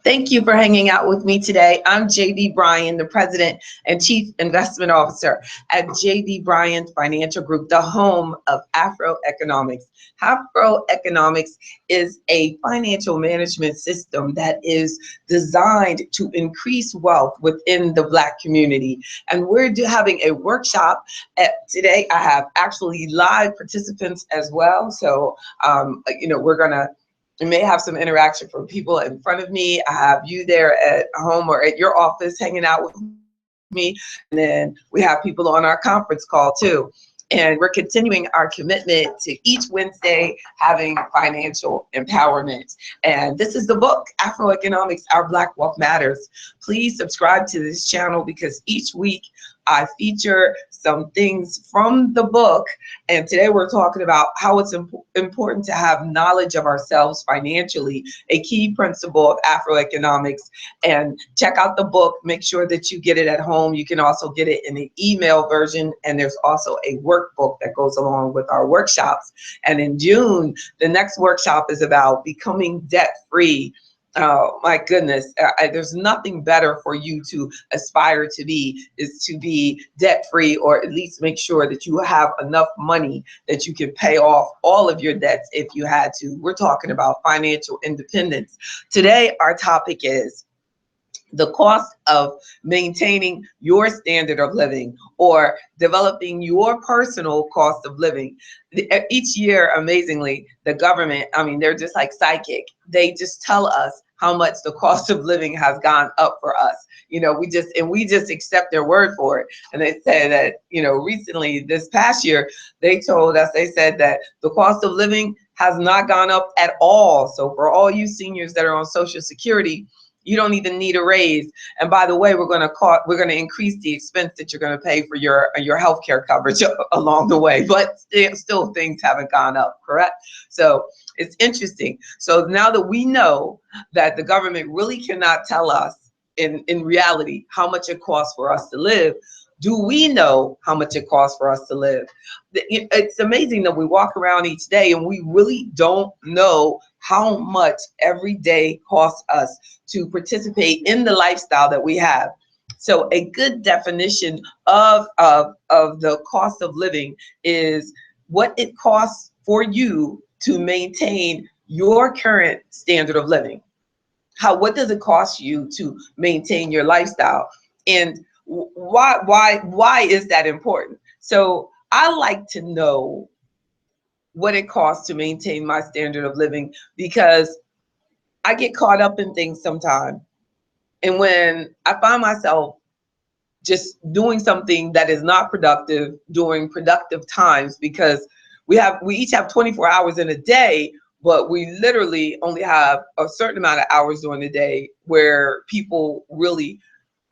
Thank you for hanging out with me today. I'm JV Bryan, the President and Chief Investment Officer at JV Bryan Financial Group, the home of AfroEconomics. AfroEconomics is a financial management system that is designed to increase wealth within the Black community. And we're having a workshop today. I have actually live participants as well. So, we may have some interaction from people in front of me. I have you there at home or at your office hanging out with me. And then we have people on our conference call too. And we're continuing our commitment to each Wednesday having financial empowerment. And this is the book, AfroEconomics, Our Black Wealth Matters. Please subscribe to this channel because each week I feature some things from the book. And today we're talking about how it's important to have knowledge of ourselves financially, a key principle of AfroEconomics. And check out the book. Make sure that you get it at home. You can also get it in an email version. And there's also a workbook that goes along with our workshops. And in June, the next workshop is about becoming debt-free. Oh my goodness, there's nothing better for you to aspire to be is to be debt-free, or at least make sure that you have enough money that you can pay off all of your debts if you had to. We're talking about financial independence. Today, our topic is the cost of maintaining your standard of living, or developing your personal cost of living. Each year, amazingly, the government, they're just like psychic. They just tell us how much the cost of living has gone up for us. We just accept their word for it. And they say that, recently this past year, they said that the cost of living has not gone up at all. So for all you seniors that are on Social Security, you don't even need a raise. And by the way, we're going to increase the expense that you're going to pay for your healthcare coverage along the way. But still things haven't gone up, correct? So it's interesting. So now that we know that the government really cannot tell us in reality how much it costs for us to live, do we know how much it costs for us to live? It's amazing that we walk around each day and we really don't know how much every day costs us to participate in the lifestyle that we have. So a good definition of the cost of living is what it costs for you to maintain your current standard of living. What does it cost you to maintain your lifestyle? And why is that important? So I like to know what it costs to maintain my standard of living, because I get caught up in things sometimes. And when I find myself just doing something that is not productive during productive times, because we each have 24 hours in a day, but we literally only have a certain amount of hours during the day where people really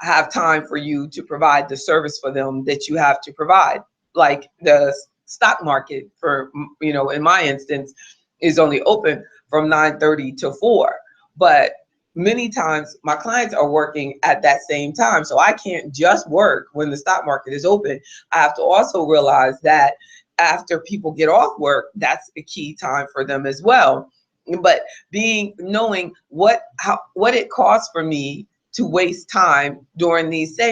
have time for you to provide the service for them that you have to provide. Like the stock market, for in my instance, is only open from 9:30 to 4, but many times my clients are working at that same time, so I can't just work when the stock market is open. I have to also realize that after people get off work, that's a key time for them as well. But knowing what it costs for me to waste time during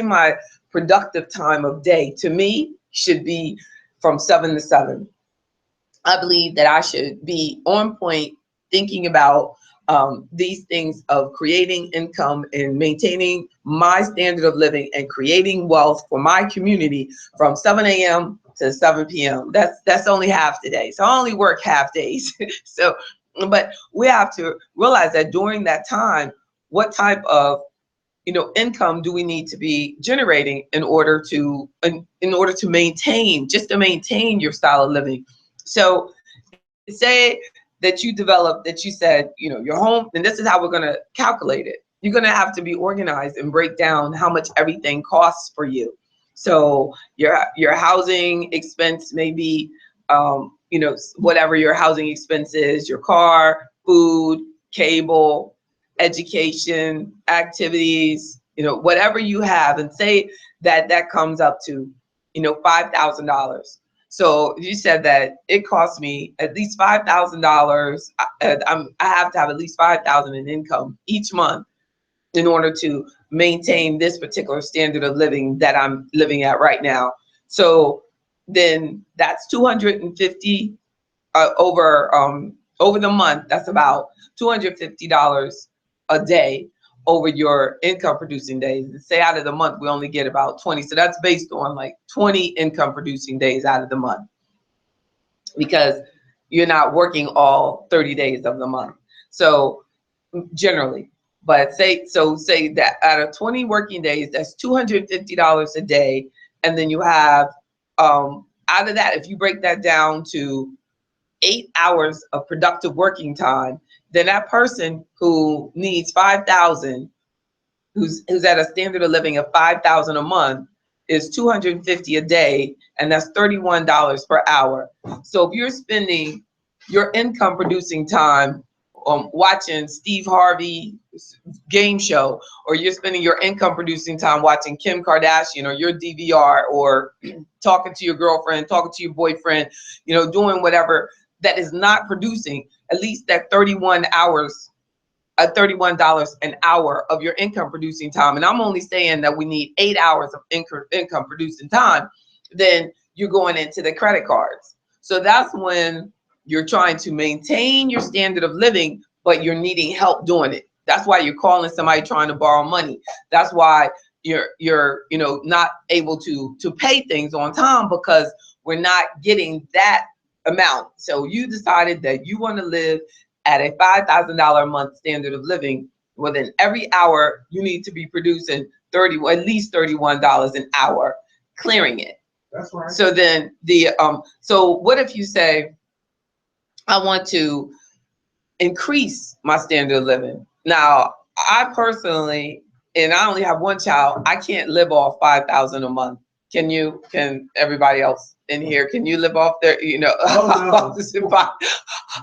my productive time of day, to me, should be from 7 to 7. I believe that I should be on point thinking about these things of creating income and maintaining my standard of living and creating wealth for my community from 7 a.m. to 7 p.m. That's only half the day. So I only work half days. But we have to realize that during that time, what type of income do we need to be generating in order to maintain your style of living? So say that you said, your home, and this is how we're going to calculate it. You're going to have to be organized and break down how much everything costs for you. So your housing expense may be, whatever your housing expense is, your car, food, cable, education, activities, whatever you have, and say that comes up to, $5,000. So you said that it costs me at least $5,000. I have to have at least $5,000 in income each month in order to maintain this particular standard of living that I'm living at right now. So then that's 250 over the month. That's about $250 a day over your income producing days. Say out of the month we only get about 20, so that's based on like 20 income producing days out of the month, because you're not working all 30 days of the month. So generally, but say that out of 20 working days, that's $250 a day. And then you have out of that, if you break that down to 8 hours of productive working time, then that person who needs 5,000, who's at a standard of living of 5,000 a month, is 250 a day, and that's $31 per hour. So if you're spending your income producing time watching Steve Harvey game show, or you're spending your income producing time watching Kim Kardashian or your DVR, or talking to your girlfriend, talking to your boyfriend, doing whatever that is not producing at least that 31 hours, $31 an hour of your income producing time, and I'm only saying that we need 8 hours of income producing time, then you're going into the credit cards. So that's when you're trying to maintain your standard of living, but you're needing help doing it. That's why you're calling somebody trying to borrow money. That's why you're not able to pay things on time, because we're not getting that amount. So you decided that you want to live at a $5,000 a month standard of living. Well, then every hour you need to be producing at least $31 an hour, clearing it. That's right. So then so what if you say, I want to increase my standard of living? Now, I personally, and I only have one child, I can't live off 5,000 a month. Can you? Can everybody else in here? Can you live off their? Oh, no.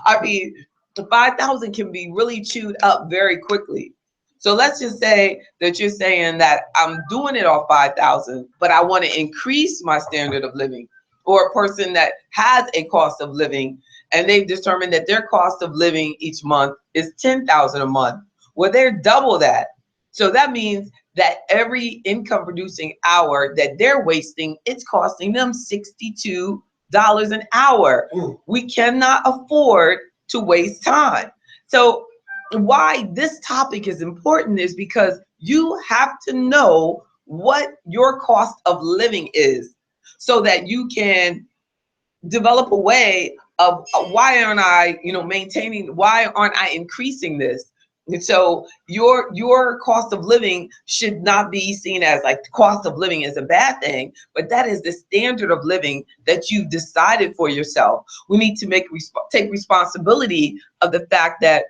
I mean, the 5,000 can be really chewed up very quickly. So let's just say that you're saying that I'm doing it off 5,000, but I want to increase my standard of living. Or a person that has a cost of living, and they've determined that their cost of living each month is 10,000 a month. Well, they're double that. So that means that every income producing hour that they're wasting, it's costing them $62 an hour. We cannot afford to waste time. So why this topic is important is because you have to know what your cost of living is, so that you can develop a way of why aren't I maintaining, why aren't I increasing this? And so your cost of living should not be seen as like the cost of living is a bad thing, but that is the standard of living that you've decided for yourself. We need to take responsibility of the fact that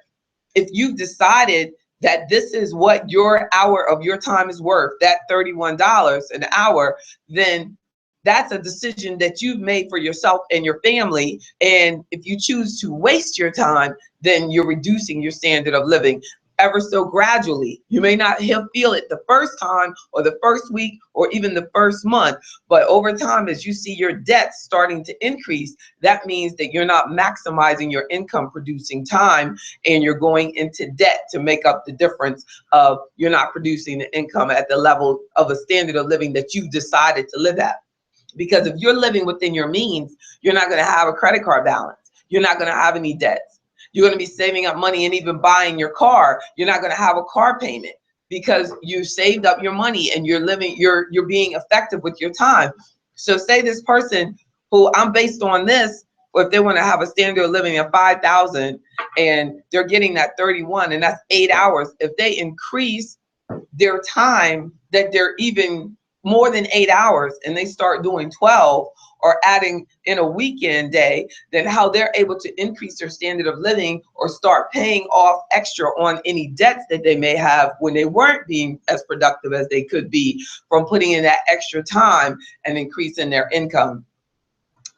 if you've decided that this is what your hour of your time is worth, that $31 an hour, then that's a decision that you've made for yourself and your family. And if you choose to waste your time, then you're reducing your standard of living ever so gradually. You may not feel it the first time or the first week or even the first month, but over time, as you see your debts starting to increase, that means that you're not maximizing your income producing time, and you're going into debt to make up the difference of you're not producing the income at the level of a standard of living that you've decided to live at. Because if you're living within your means, you're not going to have a credit card balance. You're not going to have any debts. You're going to be saving up money and even buying your car. You're not going to have a car payment because you saved up your money and you're being effective with your time. So say this person who I'm based on this, or if they want to have a standard of living of 5,000 and they're getting that 31, and that's 8 hours. If they increase their time, that they're even more than 8 hours, and they start doing 12 or adding in a weekend day, then how they're able to increase their standard of living or start paying off extra on any debts that they may have when they weren't being as productive as they could be from putting in that extra time and increasing their income.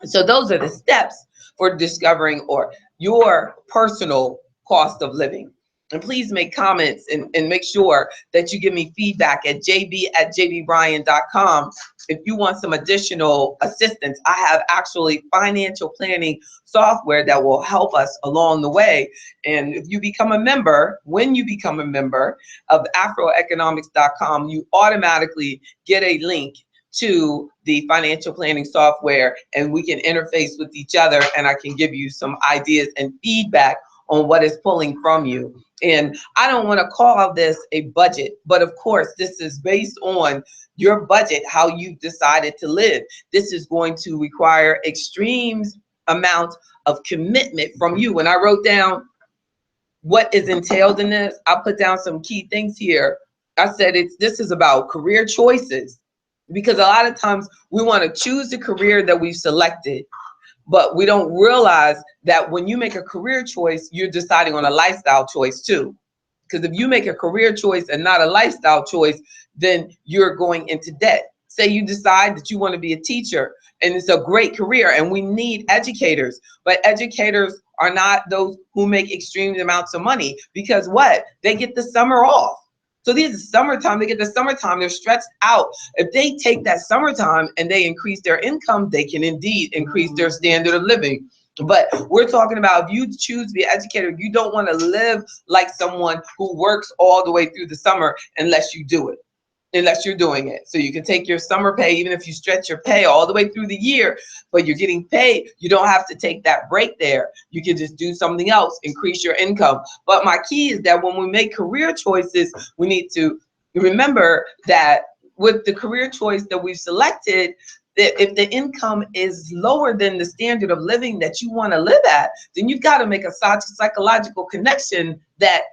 So those are the steps for discovering or your personal cost of living. And please make comments and make sure that you give me feedback at jb@jbbryan.com. If you want some additional assistance, I have actually financial planning software that will help us along the way. And if you become a member, when you become a member of AfroEconomics.com, you automatically get a link to the financial planning software, and we can interface with each other, and I can give you some ideas and feedback on what is pulling from you. And I don't want to call this a budget, but of course, this is based on your budget, how you decided to live. This is going to require extreme amount of commitment from you. When I wrote down what is entailed in this, I put down some key things here. I said this is about career choices, because a lot of times we want to choose the career that we've selected, but we don't realize that when you make a career choice, you're deciding on a lifestyle choice too. Because if you make a career choice and not a lifestyle choice, then you're going into debt. Say you decide that you want to be a teacher, and it's a great career, and we need educators, but educators are not those who make extreme amounts of money, because what? They get the summer off. So these is summertime, they get the summertime, they're stretched out. If they take that summertime and they increase their income, they can indeed increase their standard of living. But we're talking about, if you choose to be an educator, you don't want to live like someone who works all the way through the summer unless you do it, unless you're doing it. So you can take your summer pay, even if you stretch your pay all the way through the year, but you're getting paid. You don't have to take that break there. You can just do something else, increase your income. But my key is that when we make career choices, we need to remember that with the career choice that we've selected, that if the income is lower than the standard of living that you want to live at, then you've got to make a psychological connection that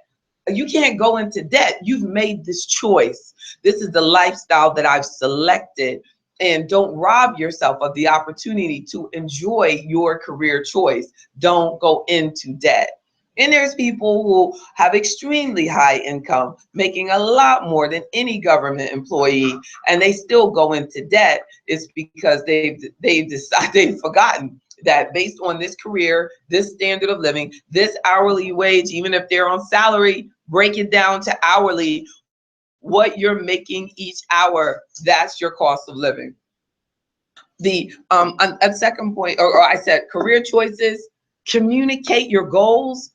you can't go into debt. You've made this choice. This is the lifestyle that I've selected, and don't rob yourself of the opportunity to enjoy your career choice. Don't go into debt. And there's people who have extremely high income, making a lot more than any government employee, and they still go into debt. It's because they've forgotten that based on this career, this standard of living, this hourly wage, even if they're on salary, break it down to hourly, what you're making each hour, that's your cost of living. The a second point, or I said career choices, communicate your goals.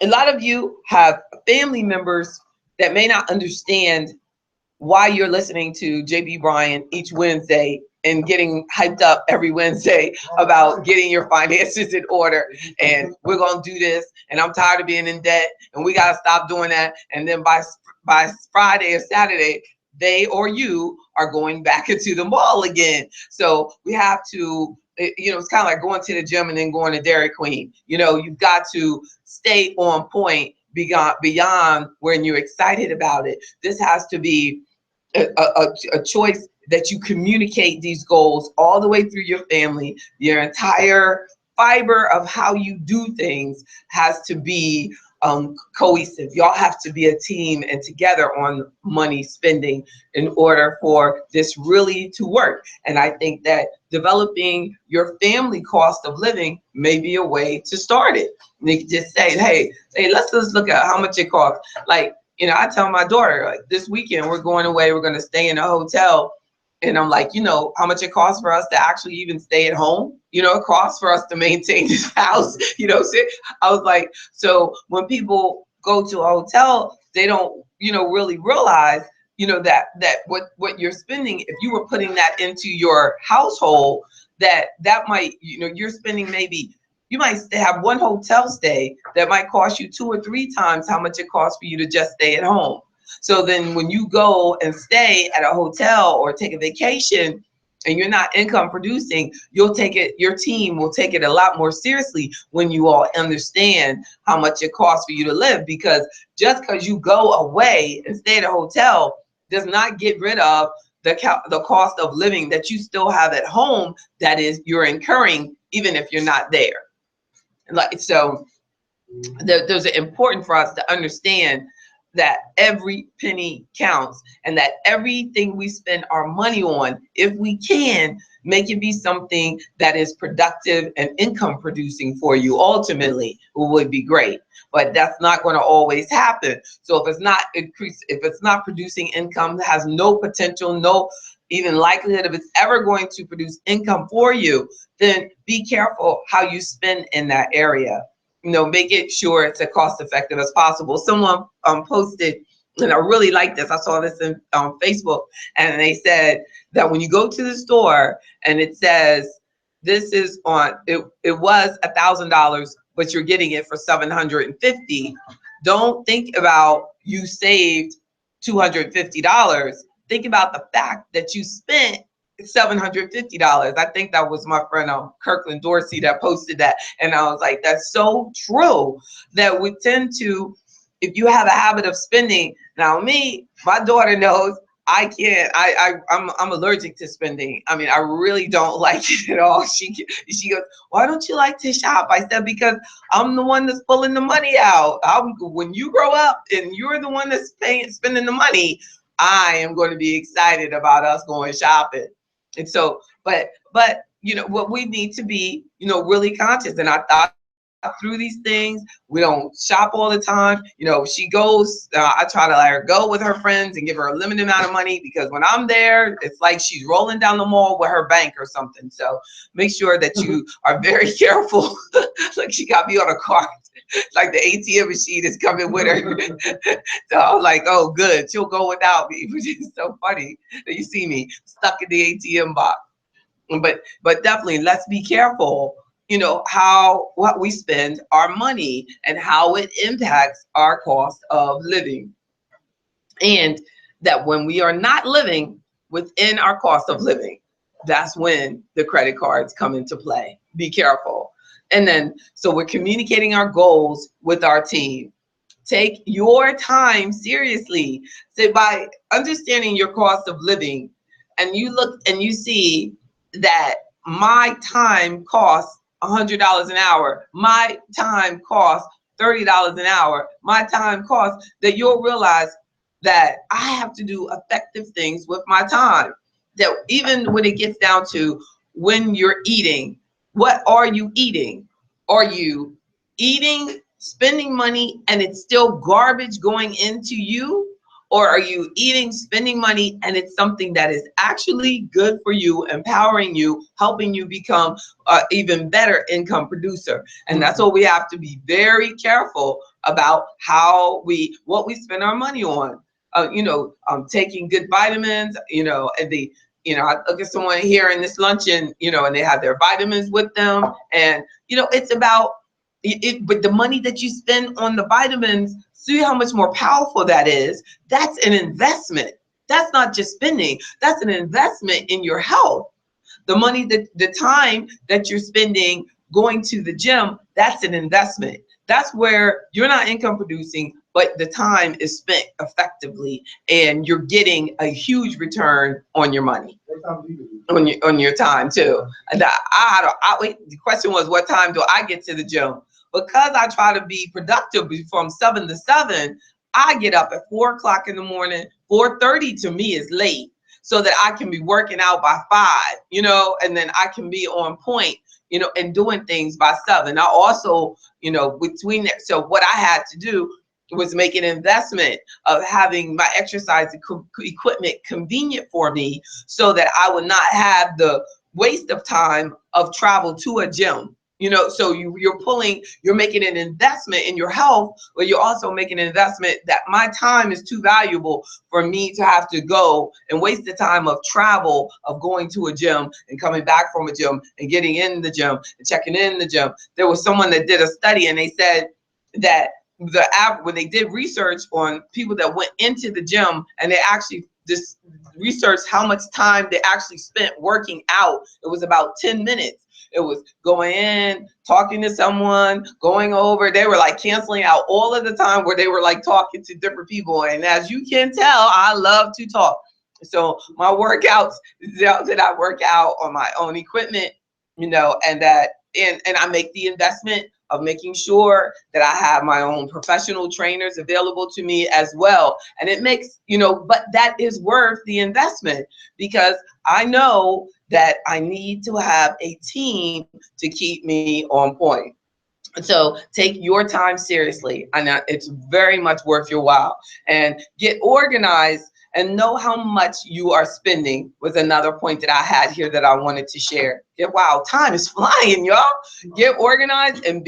A lot of you have family members that may not understand why you're listening to JB Bryan each Wednesday and getting hyped up every Wednesday about getting your finances in order. And we're going to do this. And I'm tired of being in debt. And we got to stop doing that. And then by Friday or Saturday, they or you are going back into the mall again. So we have to, it's kind of like going to the gym and then going to Dairy Queen. You've got to stay on point beyond when you're excited about it. This has to be a choice that you communicate these goals all the way through your family. Your entire fiber of how you do things has to be cohesive. Y'all have to be a team and together on money spending in order for this really to work. And I think that developing your family cost of living may be a way to start it. You can just say, hey, let's just look at how much it costs. Like, I tell my daughter, like, this weekend we're going away, we're going to stay in a hotel. And I'm like, how much it costs for us to actually even stay at home? It costs for us to maintain this house. So I was like, so when people go to a hotel, they don't, really realize, that what you're spending, if you were putting that into your household, that might, you're spending maybe, you might have one hotel stay that might cost you 2 or 3 times how much it costs for you to just stay at home. So then when you go and stay at a hotel or take a vacation and you're not income producing, your team will take it a lot more seriously when you all understand how much it costs for you to live. Because just because you go away and stay at a hotel does not get rid of the cost of living that you still have at home, that is you're incurring even if you're not there. So those are important for us to understand that every penny counts, and that everything we spend our money on, if we can, Make it be something that is productive and income producing for you. Ultimately, would be great, but that's not going to always happen. So if it's not if it's not producing income, has no potential, no even likelihood of it's ever going to produce income for you, then be careful how you spend in that area. You know, make it sure it's as cost effective as possible. Someone posted, and I really like this. I saw this in Facebook, and they said that when you go to the store and it says this is on it was $1,000, but you're getting it for $750. Don't think about you saved $250. Think about the fact that you spent $750. I think that was my friend Kirkland Dorsey that posted that, and I was like, that's so true. That we tend to, if you have a habit of spending. Now me, my daughter knows I can't. I'm allergic to spending. I mean, I really don't like it at all. She goes, why don't you like to shop? I said, because I'm the one that's pulling the money out. When you grow up and you're the one that's spending the money, I am going to be excited about us going shopping. And so, but you know what, we need to be, you know, really conscious. And I thought through these things. We don't shop all the time. You know, she goes, I try to let her go with her friends and give her a limited amount of money, because when I'm there, it's like she's rolling down the mall with her bank or something. So make sure that you are very careful. Like, she got me on a card. Like the ATM machine is coming with her. So I'm like, oh, good. She'll go without me, which is so funny that you see me stuck in the ATM box. But definitely, let's be careful, you know, what we spend our money and how it impacts our cost of living. And that when we are not living within our cost of living, that's when the credit cards come into play. Be careful. And then, so we're communicating our goals with our team. Take your time seriously. So by understanding your cost of living, and you look and you see that my time costs $100 an hour, my time costs $30 an hour, my time costs, that you'll realize that I have to do effective things with my time. That even when it gets down to when you're eating, what are you eating? Are you eating, spending money, and it's still garbage going into you? Or are you eating, spending money, and it's something that is actually good for you, empowering you, helping you become an even better income producer? And that's what we have to be very careful about, what we spend our money on. You know, taking good vitamins, you know, and I look at someone here in this luncheon, you know, and they have their vitamins with them. And, you know, it's about it, but the money that you spend on the vitamins, see how much more powerful that is. That's an investment. That's not just spending. That's an investment in your health. The money, the time that you're spending going to the gym, that's an investment. That's where you're not income producing, but the time is spent effectively, and you're getting a huge return on your money, on your time too. And the question was, what time do I get to the gym? Because I try to be productive from 7 to 7, I get up at 4 o'clock in the morning. 4:30 to me is late, so that I can be working out by 5, you know, and then I can be on point, you know, and doing things by 7. I also, you know, between that, so what I had to do was make an investment of having my exercise equipment convenient for me, so that I would not have the waste of time of travel to a gym. You know, so you're making an investment in your health, but you're also making an investment that my time is too valuable for me to have to go and waste the time of travel, of going to a gym and coming back from a gym and getting in the gym and checking in the gym. There was someone that did a study, and they said that when they did research on people that went into the gym, and they actually just researched how much time they actually spent working out, it was about 10 minutes. It was going in, talking to someone, going over. They were like canceling out all of the time where they were like talking to different people. And as you can tell, I love to talk. So my workouts, that I work out on my own equipment, you know, and I make the investment of making sure that I have my own professional trainers available to me as well. And it makes, but that is worth the investment, because I know that I need to have a team to keep me on point. So take your time seriously, and it's very much worth your while. And get organized and know how much you are spending was another point that I had here that I wanted to share. Wow, time is flying, y'all. Get organized and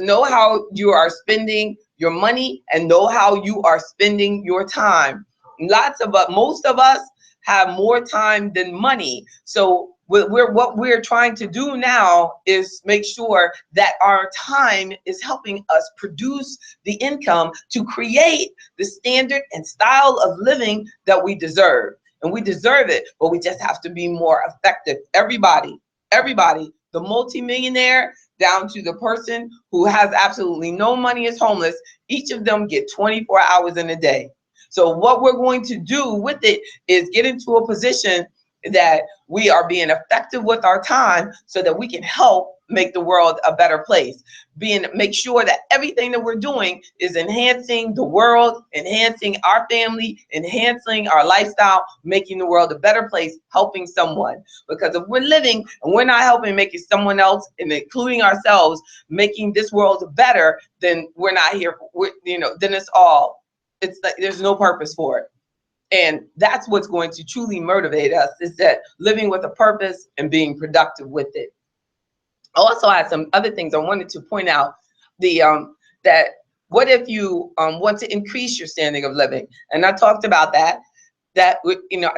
know how you are spending your money and know how you are spending your time. Most of us have more time than money. So what we're trying to do now is make sure that our time is helping us produce the income to create the standard and style of living that we deserve. And we deserve it, but we just have to be more effective. Everybody, the multimillionaire down to the person who has absolutely no money, is homeless, each of them get 24 hours in a day. So what we're going to do with it is get into a position that we are being effective with our time so that we can help make the world a better place. Make sure that everything that we're doing is enhancing the world, enhancing our family, enhancing our lifestyle, making the world a better place, helping someone. Because if we're living and we're not helping making someone else, and including ourselves, making this world better, then we're not here. Then it's like there's no purpose for it. And that's what's going to truly motivate us, is that living with a purpose and being productive with it. I also had some other things I wanted to point out. That what if you want to increase your standing of living? And I talked about that. I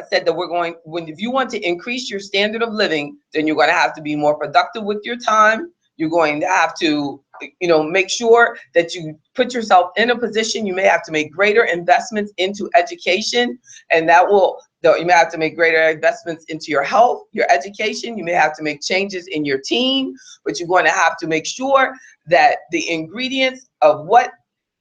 said that if you want to increase your standard of living, then you're going to have to be more productive with your time. You're going to have to, make sure that you put yourself in a position. You may have to make greater investments into education, and you may have to make greater investments into your health, your education. You may have to make changes in your team, but you're going to have to make sure that the ingredients of what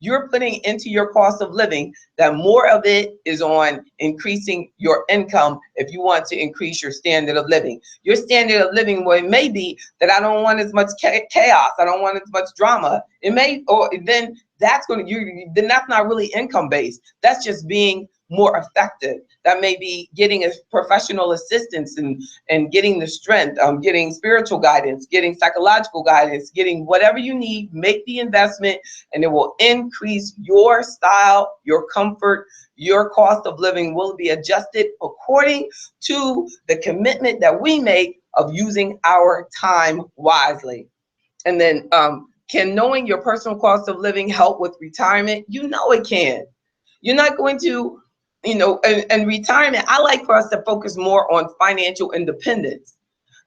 you're putting into your cost of living, that more of it is on increasing your income if you want to increase your standard of living. Your standard of living, well, it may be that I don't want as much chaos, I don't want as much drama. Then that's not really income based. That's just being more effective. That may be getting a professional assistance and getting the strength, getting spiritual guidance, getting psychological guidance, getting whatever you need. Make the investment, and it will increase your style, your comfort. Your cost of living will be adjusted according to the commitment that we make of using our time wisely. And then can knowing your personal cost of living help with retirement? It can. You're not going to, and retirement, I like for us to focus more on financial independence.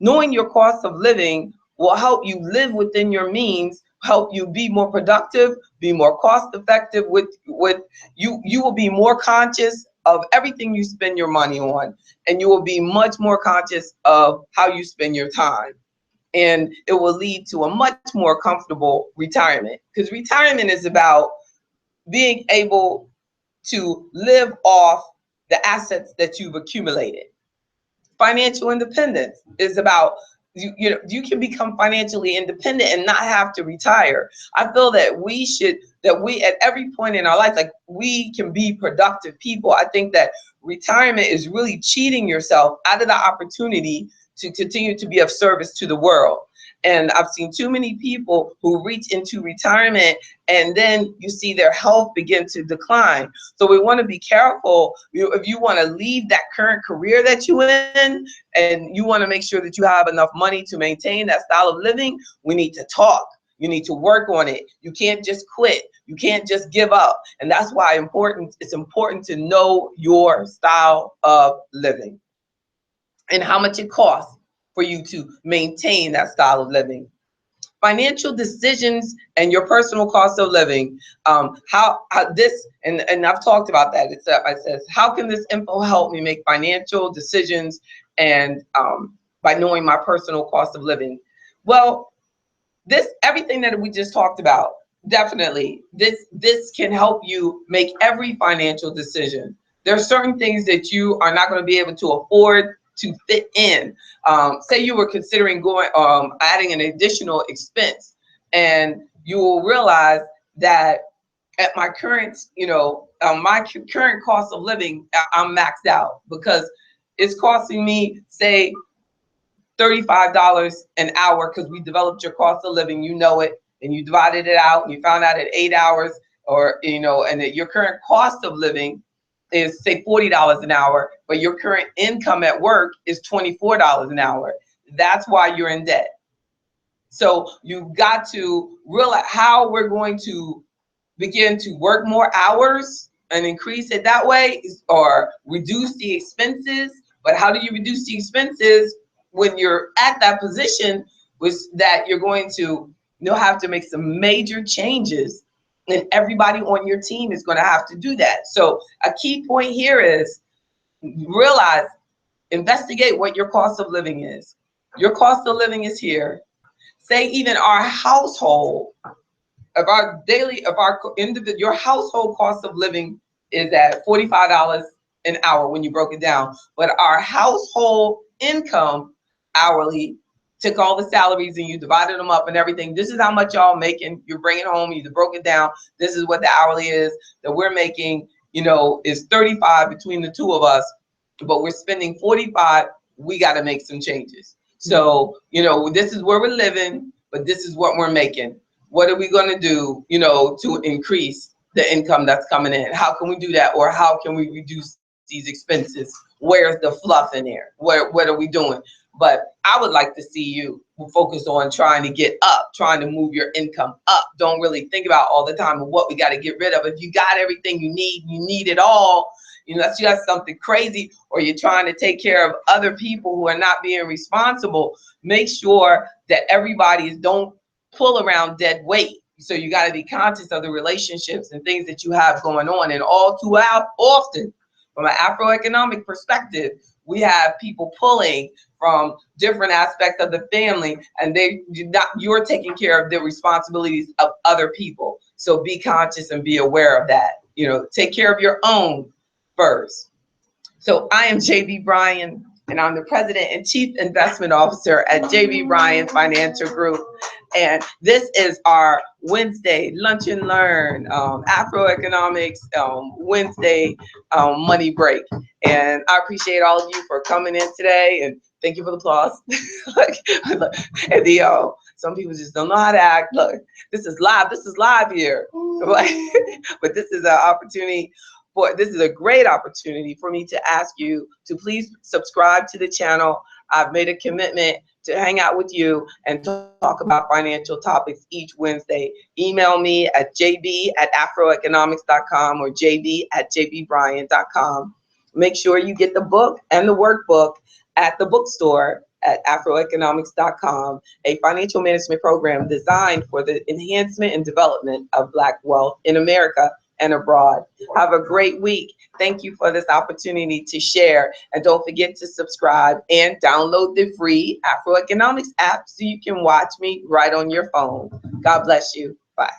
Knowing your cost of living will help you live within your means, help you be more productive, be more cost effective with you will be more conscious of everything you spend your money on, and you will be much more conscious of how you spend your time. And it will lead to a much more comfortable retirement, because retirement is about being able to live off the assets that you've accumulated. Financial independence is about you can become financially independent and not have to retire. I feel that we at every point in our life, like, we can be productive people. I think that retirement is really cheating yourself out of the opportunity to continue to be of service to the world. And I've seen too many people who reach into retirement and then you see their health begin to decline. So we want to be careful. If you want to leave that current career that you're in and you want to make sure that you have enough money to maintain that style of living, we need to talk. You need to work on it. You can't just quit. You can't just give up. And that's why it's important to know your style of living and how much it costs for you to maintain that style of living. Financial decisions and your personal cost of living. How this, and I've talked about that. It says, how can this info help me make financial decisions and by knowing my personal cost of living? Well, everything that we just talked about, definitely, this can help you make every financial decision. There are certain things that you are not going to be able to afford to fit in. Say you were considering adding an additional expense. And you will realize that at my current, my current cost of living, I'm maxed out because it's costing me, say, $35 an hour, because we developed your cost of living, and you divided it out and you found out at 8 hours, or, and that your current cost of living is, say, $40 an hour, but your current income at work is $24 an hour. That's why you're in debt. So you've got to realize how we're going to begin to work more hours and increase it that way, or reduce the expenses. But how do you reduce the expenses when you're at that position, was that you're going to have to make some major changes, and everybody on your team is going to have to do that. So a key point here is realize, investigate what your cost of living is. Your cost of living is here. Say even our household, your household cost of living is at $45 an hour when you broke it down. But our household income hourly, took all the salaries and you divided them up and everything. This is how much y'all making. You're bringing home, you broke it down. This is what the hourly is that we're making, is 35 between the two of us, but we're spending 45. We got to make some changes. So, this is where we're living, but this is what we're making. What are we going to do, to increase the income that's coming in? How can we do that? Or how can we reduce these expenses? Where's the fluff in there? What are we doing? But I would like to see you focus on trying to get up, trying to move your income up. Don't really think about all the time of what we got to get rid of. If you got everything you need it all, unless you have something crazy or you're trying to take care of other people who are not being responsible, make sure that everybody don't pull around dead weight. So you got to be conscious of the relationships and things that you have going on. And all too often, from an Afroeconomic perspective, we have people pulling from different aspects of the family, and you're taking care of the responsibilities of other people. So be conscious and be aware of that. Take care of your own first. So I am JB Bryan, and I'm the President and Chief Investment Officer at JB Bryan Financial Group. And this is our Wednesday Lunch and Learn AfroEconomics Wednesday money break. And I appreciate all of you for coming in today, and thank you for the applause. And some people just don't know how to act. Look, this is live here. But this is an opportunity. This is a great opportunity for me to ask you to please subscribe to the channel. I've made a commitment to hang out with you and talk about financial topics each Wednesday. Email me at jb@afroeconomics.com or jb@jbbryan.com. Make sure you get the book and the workbook at the bookstore at afroeconomics.com, a financial management program designed for the enhancement and development of Black wealth in America and abroad. Have a great week. Thank you for this opportunity to share. And don't forget to subscribe and download the free AfroEconomics app so you can watch me right on your phone. God bless you. Bye.